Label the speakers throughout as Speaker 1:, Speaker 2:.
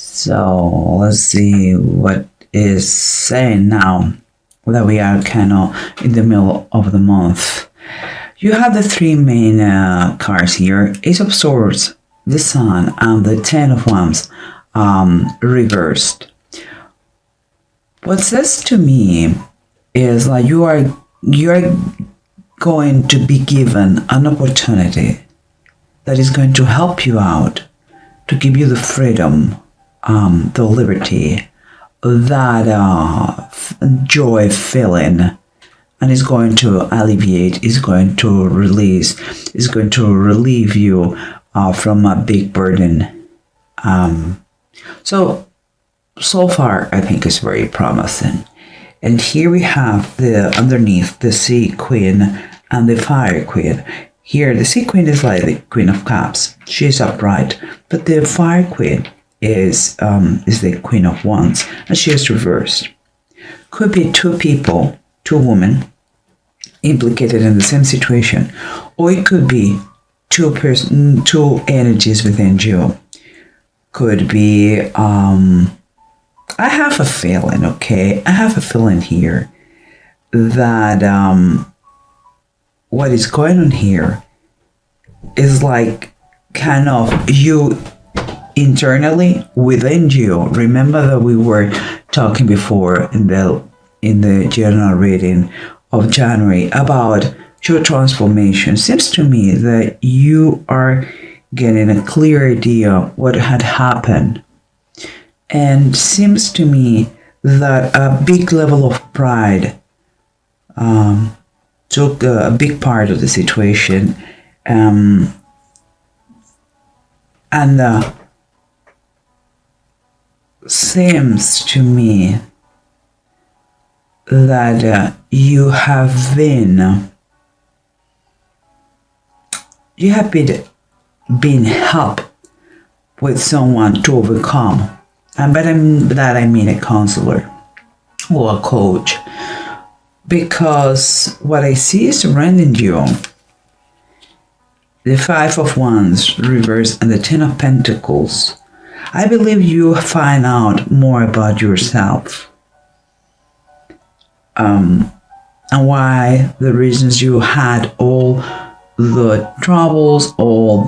Speaker 1: So let's see what is saying now that we are kind of in the middle of the month. You have the three main cards here: Ace of Swords, the Sun, and the Ten of Wands reversed. What says to me is like you are going to be given an opportunity that is going to help you out, to give you the freedom, the liberty, that joy feeling, and is going to alleviate, is going to release, is going to relieve you from a big burden. So far I think it's very promising. And here we have the underneath the Sea Queen and the Fire Queen. Here the Sea Queen is like the Queen of Cups. She's upright, but the Fire Queen is the Queen of Wands, and she is reversed. Could be two people, two women implicated in the same situation, or it could be two energies within you. Could be I have a feeling, okay? I have a feeling here that what is going on here is like kind of you internally within you. Remember that we were talking before in the general reading of January about your transformation. Seems to me that you are getting a clear idea what had happened. And seems to me that a big level of pride took a big part of the situation, and seems to me that you have been helped with someone to overcome. And by that I mean a counselor or a coach, because what I see is surrounding you the Five of Wands reversed and the Ten of Pentacles. I believe you find out more about yourself, and why the reasons you had all the troubles, all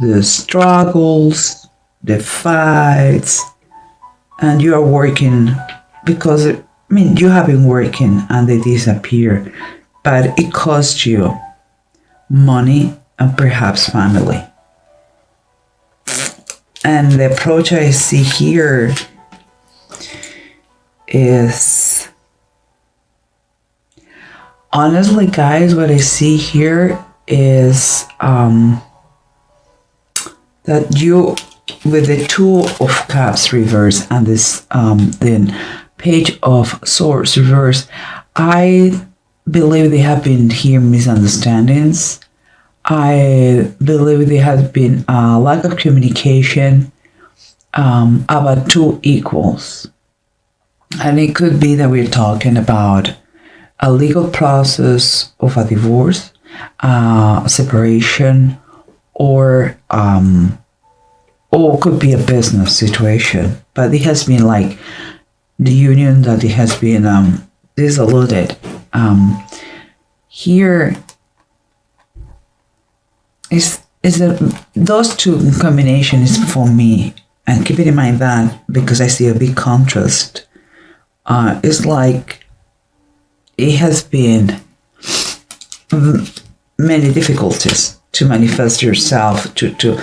Speaker 1: the struggles, the fights, and you are working because you have been working and they disappear, but it cost you money and perhaps family. And the approach I see here is, honestly guys, what I see here is that you, with the Two of Cups reverse and this then Page of Swords reverse, I believe there have been here misunderstandings. I believe there has been a lack of communication about two equals. And it could be that we're talking about a legal process of a divorce, separation, or could be a business situation. But it has been like the union that it has been dissolved. Here is that those two combinations for me, and keep it in mind that because I see a big contrast. It's like it has been many difficulties to manifest yourself, to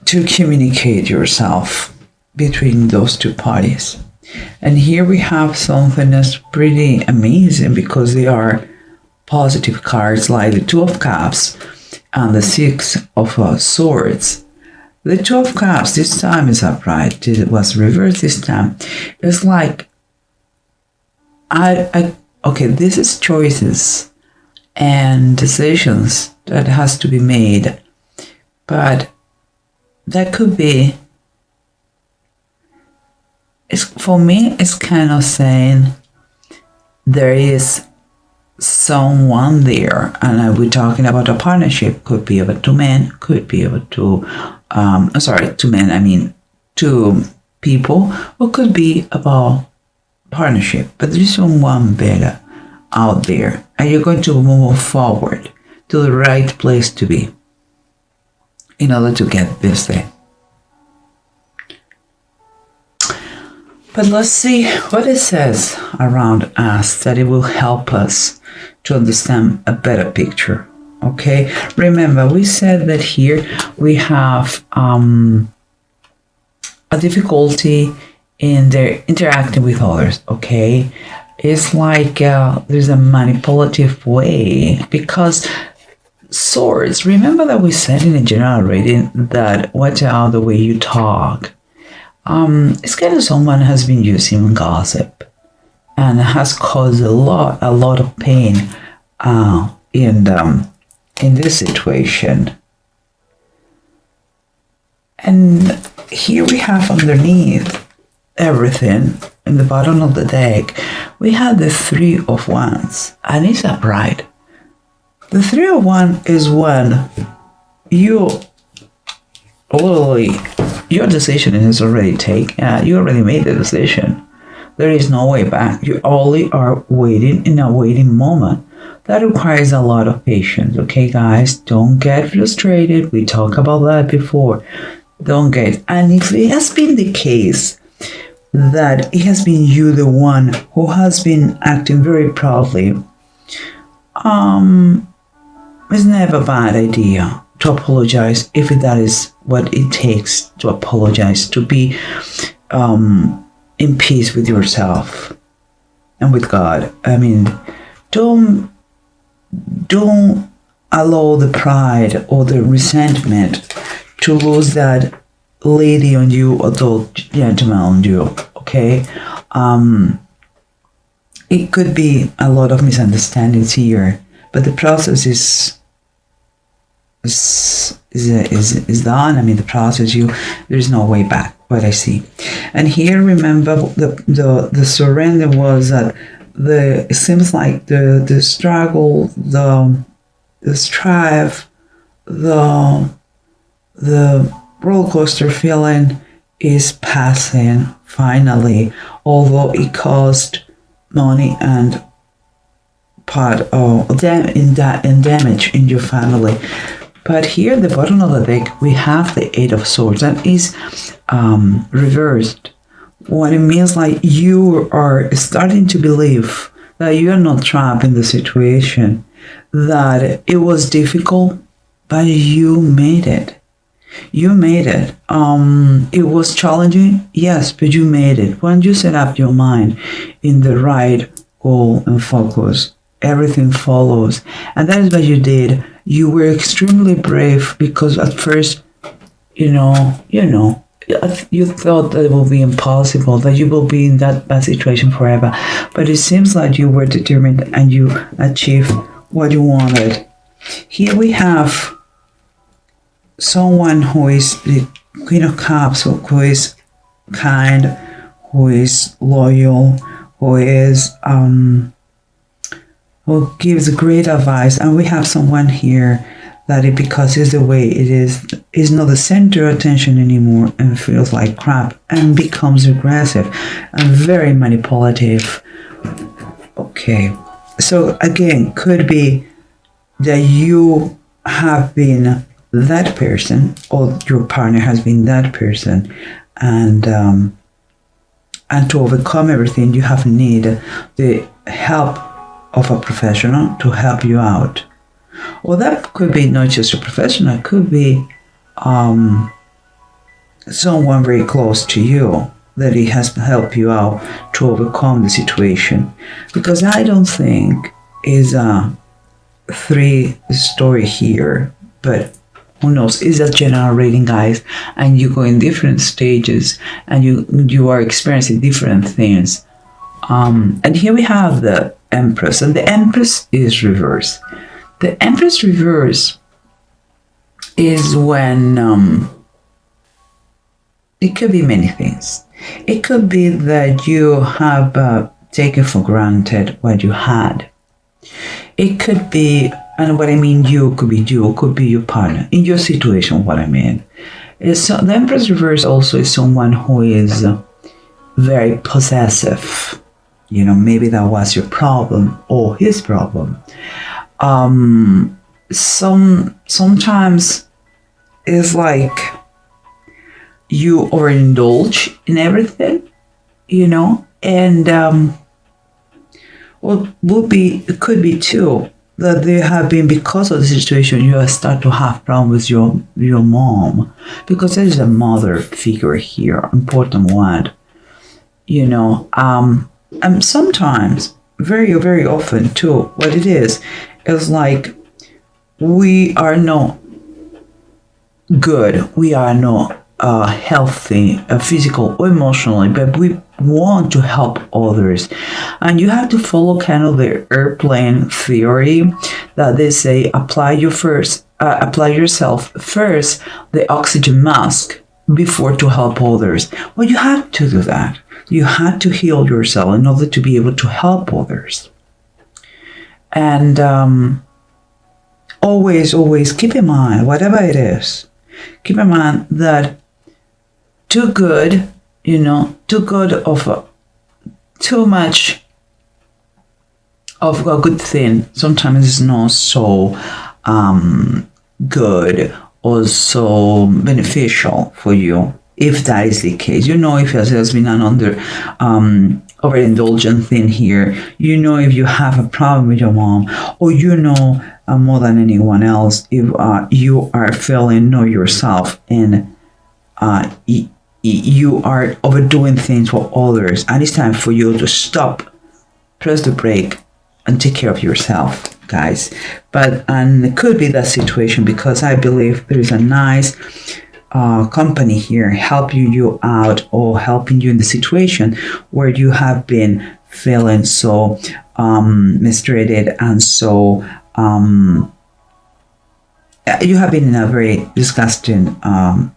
Speaker 1: communicate yourself between those two parties. And here we have something that's pretty amazing because they are positive cards, like the Two of Cups and the Six of Swords. The Two of Cups this time is upright. It was reversed this time. It's like okay, this is choices and decisions that has to be made, but that could be, for me, it's kind of saying there is someone there, and we're talking about a partnership. Could be about two men, could be about two sorry, two men, I mean two people, or could be about partnership, but there's someone better out there, and you're going to move forward to the right place to be in order to get this thing. But let's see what it says around us, that it will help us to understand a better picture. Okay, remember we said that here we have a difficulty in their interacting with others. Okay, it's like there's a manipulative way, because swords, remember that we said in a general reading that watch out the way you talk. It's kind of someone has been using gossip and has caused a lot of pain in this situation. And here we have underneath everything, in the bottom of the deck, we have the Three of Wands, and it's upright. The Three of Wands is when you literally, your decision is already taken. You already made the decision. There is no way back. You only are waiting in a waiting moment. That requires a lot of patience. Okay, guys, don't get frustrated. We talked about that before. Don't get. And if it has been the case that it has been you, the one who has been acting very proudly, it's never a bad idea to apologize if that is what it takes to apologize, to be in peace with yourself and with God. I mean, don't allow the pride or the resentment to lose that lady on you or the gentleman on you. Okay, it could be a lot of misunderstandings here, but the process is done. I mean, the process, there's no way back, what I see. And here, remember, the surrender was that it seems like the struggle, the strife, the roller coaster feeling is passing finally, although it cost money and part of damage in your family. But here at the bottom of the deck, we have the Eight of Swords, and is reversed. What it means, like you are starting to believe that you are not trapped in the situation, that it was difficult, but you made it. You made it. It was challenging, yes, but you made it. When you set up your mind in the right goal and focus, everything follows. And that is what you did. You were extremely brave, because at first, you thought that it will be impossible, that you will be in that bad situation forever. But it seems like you were determined and you achieved what you wanted. Here we have someone who is the Queen of Cups, who is kind, who is loyal, who is who gives great advice. And we have someone here that because it's the way it is not the center of attention anymore, and feels like crap and becomes aggressive and very manipulative. Okay, so again, could be that you have been that person, or your partner has been that person, and to overcome everything, you have need the help of a professional to help you out. Well, that could be not just a professional, it could be someone very close to you, that it has helped you out to overcome the situation. Because I don't think is a three story here, but who knows, it's a general reading, guys, and you go in different stages and you are experiencing different things. And here we have the Empress, and the Empress is reversed. The Empress reverse is when it could be many things. It could be that you have taken for granted what you had. It could be, and what I mean, you could be your partner in your situation. What I mean, So the Empress reverse also is someone who is very possessive. You know, maybe that was your problem or his problem. Sometimes it's like you overindulge in everything, you know, and it could be too that there have been, because of the situation, you start to have problems with your mom, because there is a mother figure here, important one, you know. And sometimes, very, very often too, what it is like we are not good, we are not healthy, physical or emotionally, but we want to help others. And you have to follow kind of the airplane theory that they say, apply yourself first, the oxygen mask, before to help others. Well, you have to do that. You had to heal yourself in order to be able to help others. And always keep in mind, whatever it is, keep in mind that too good, you know, too much of a good thing sometimes is not so good or so beneficial for you. If that is the case, you know, if there's been an overindulgent thing here, you know, if you have a problem with your mom, or you know, more than anyone else, if you are failing, know yourself, and you are overdoing things for others, and it's time for you to stop, press the brake, and take care of yourself, guys. And it could be that situation, because I believe there is a nice company here helping you out, or helping you in the situation where you have been feeling so mistreated, and so you have been in a very disgusting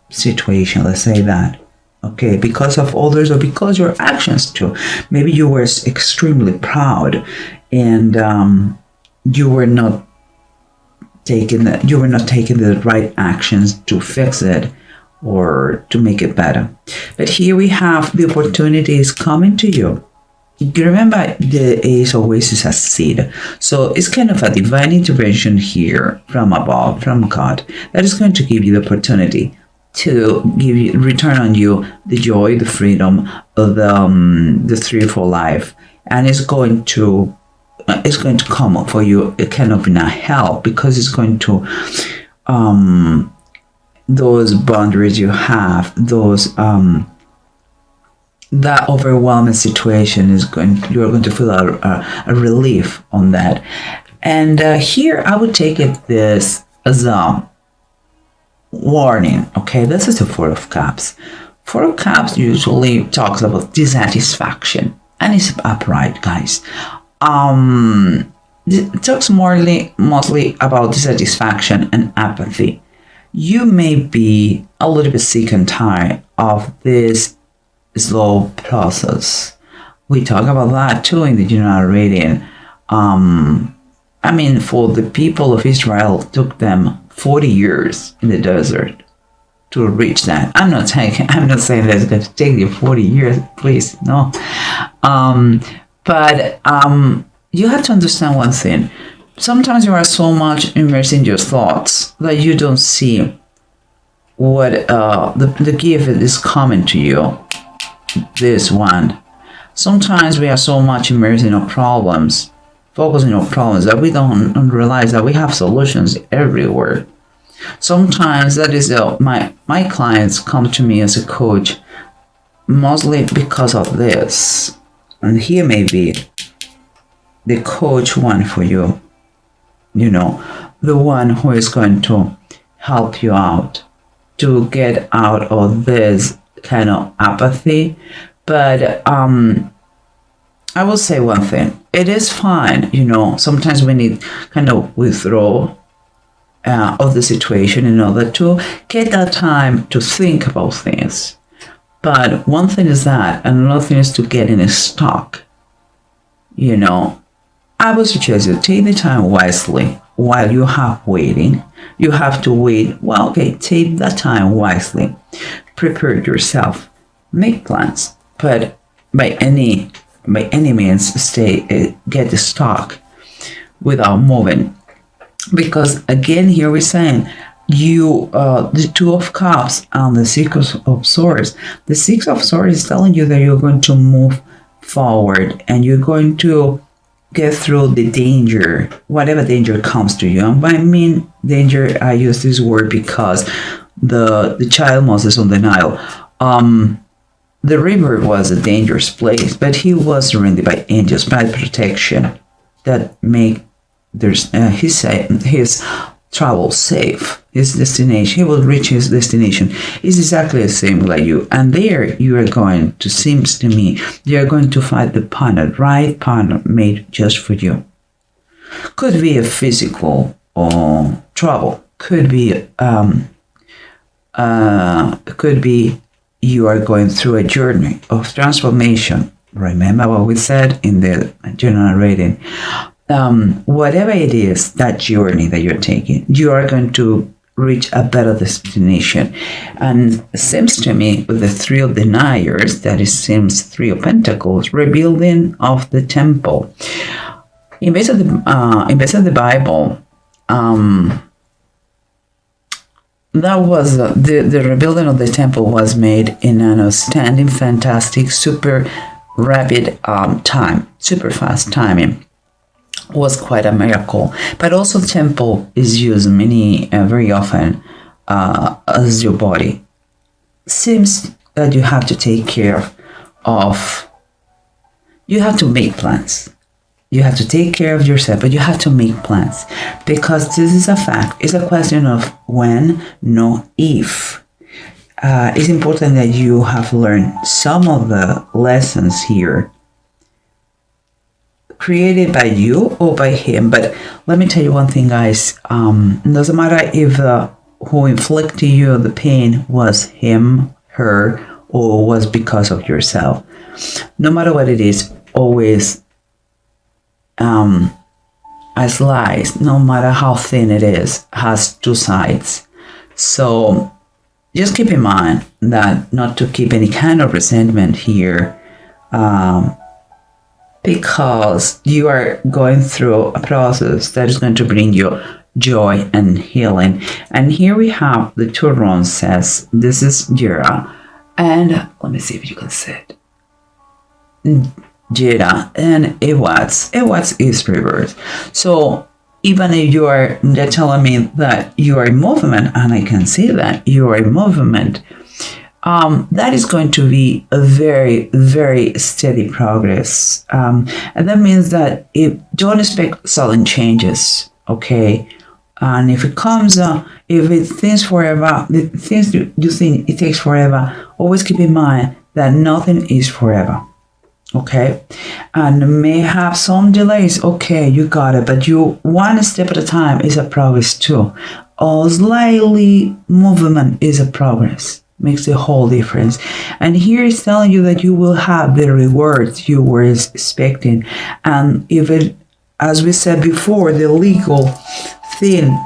Speaker 1: situation, let's say that, okay, because of others or because your actions too. Maybe you were extremely proud, and you were not taking the right actions to fix it or to make it better. But here we have the opportunities coming to you. You remember, the ace always is a seed, so it's kind of a divine intervention here from above, from God, that is going to give you the opportunity to return on you the joy, the freedom of the threefold life, and it's going to come up for you, a kind of in a help, because it's going to those boundaries you have, those that overwhelming situation you're going to feel a relief on that. And here I would take this as a warning. Okay, this is the Four of Cups. Four of Cups usually talks about dissatisfaction, and it's upright, guys. It talks mostly about dissatisfaction and apathy. You may be a little bit sick and tired of this slow process. We talk about that too in the general reading. I mean, for the people of Israel, it took them 40 years in the desert to reach that. I'm not saying that it's going to take you 40 years, please, no. But you have to understand one thing. Sometimes you are so much immersed in your thoughts that you don't see what the gift is coming to you. This one. Sometimes we are so much immersed in our problems, focusing on problems, that we don't realize that we have solutions everywhere. Sometimes that is my clients come to me as a coach mostly because of this, and here may be the coach one for you. You know, the one who is going to help you out to get out of this kind of apathy. But I will say one thing. It is fine, you know, sometimes we need kind of withdraw of the situation in order to get that time to think about things. But one thing is that, and another thing is to get in a stock. You know, I would suggest you take the time wisely while you have waiting, you have to wait. Well, okay, take that time wisely. Prepare yourself. Make plans. But by any means, get the stock without moving. Because again, here we're saying the Two of Cups and the Six of Swords. The Six of Swords is telling you that you're going to move forward and you're going to get through the danger, whatever danger comes to you. And by mean danger, I use this word because the child Moses on the Nile, the river was a dangerous place, but he was surrounded by angels, by protection that make his travel safe, his destination. He will reach his destination. It's exactly the same like you. And there you are going to, seems to me, you are going to find the partner, right partner made just for you. Could be a physical trouble. Could be you are going through a journey of transformation. Remember what we said in the general reading. Whatever it is, that journey that you're taking, you are going to reach a better destination. And it seems to me with the Three of Deniers, that it seems Three of Pentacles, rebuilding of the temple. In base of the Bible, that was the rebuilding of the temple was made in an outstanding, fantastic, super rapid time, super fast timing. Was quite a miracle. But also temple is used very often as your body. Seems that you have to take care of, you have to make plans. You have to take care of yourself, but you have to make plans. Because this is a fact. It's a question of when, no if. It's important that you have learned some of the lessons here created by you or by him. But let me tell you one thing, guys. Doesn't matter if who inflicted you the pain was him, her, or was because of yourself. No matter what it is, always a slice, no matter how thin it is, has two sides. So just keep in mind that not to keep any kind of resentment here, because you are going through a process that is going to bring you joy and healing. And here we have the Turon says, this is Jira, and let me see if you can see it. Jira and Ewats is reversed. So even if they're telling me that you are in movement, and I can see that you are in movement, that is going to be a very, very steady progress. And that means that don't expect sudden changes, okay? And if it comes, if it thinks forever, the things you think it takes forever, always keep in mind that nothing is forever, okay? And may have some delays, okay, you got it, but you one step at a time is a progress too. Or slightly movement is a progress. Makes a whole difference. And here it's telling you that you will have the rewards you were expecting. And if it, as we said before, the legal thing,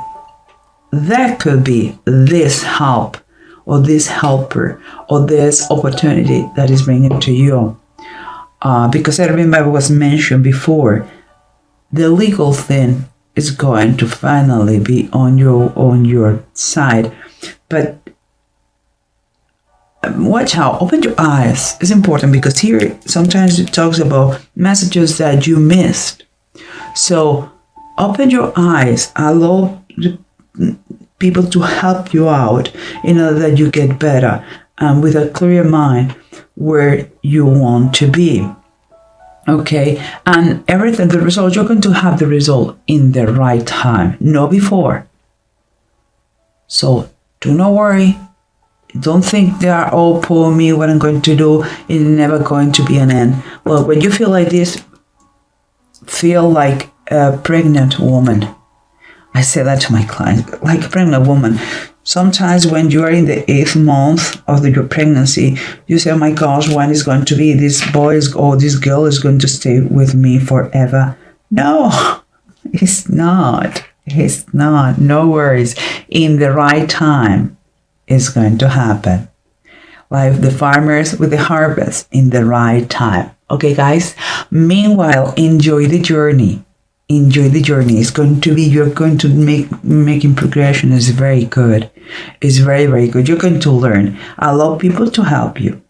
Speaker 1: that could be this help or this helper or this opportunity that is bringing to you. Because I remember it was mentioned before, the legal thing is going to finally be on your side. But watch out, open your eyes. It's important because here sometimes it talks about messages that you missed. So open your eyes, allow the people to help you out in order that you get better and with a clear mind where you want to be. Okay, and everything, the result, you're going to have the result in the right time, not before. So do not worry. Don't think they are, oh, poor me, what I'm going to do, it's never going to be an end. Well, when you feel like this, feel like a pregnant woman. I say that to my clients, like a pregnant woman. Sometimes when you are in the 8th month of your pregnancy, you say, oh my gosh, when is going to be this boy or this girl is going to stay with me forever? No, it's not. It's not. No worries. In the right time, it's going to happen. Like the farmers with the harvest in the right time. Okay, guys? Meanwhile, enjoy the journey. Enjoy the journey. It's going to be, you're going to making progression is very good. It's very, very good. You're going to learn. Allow people to help you.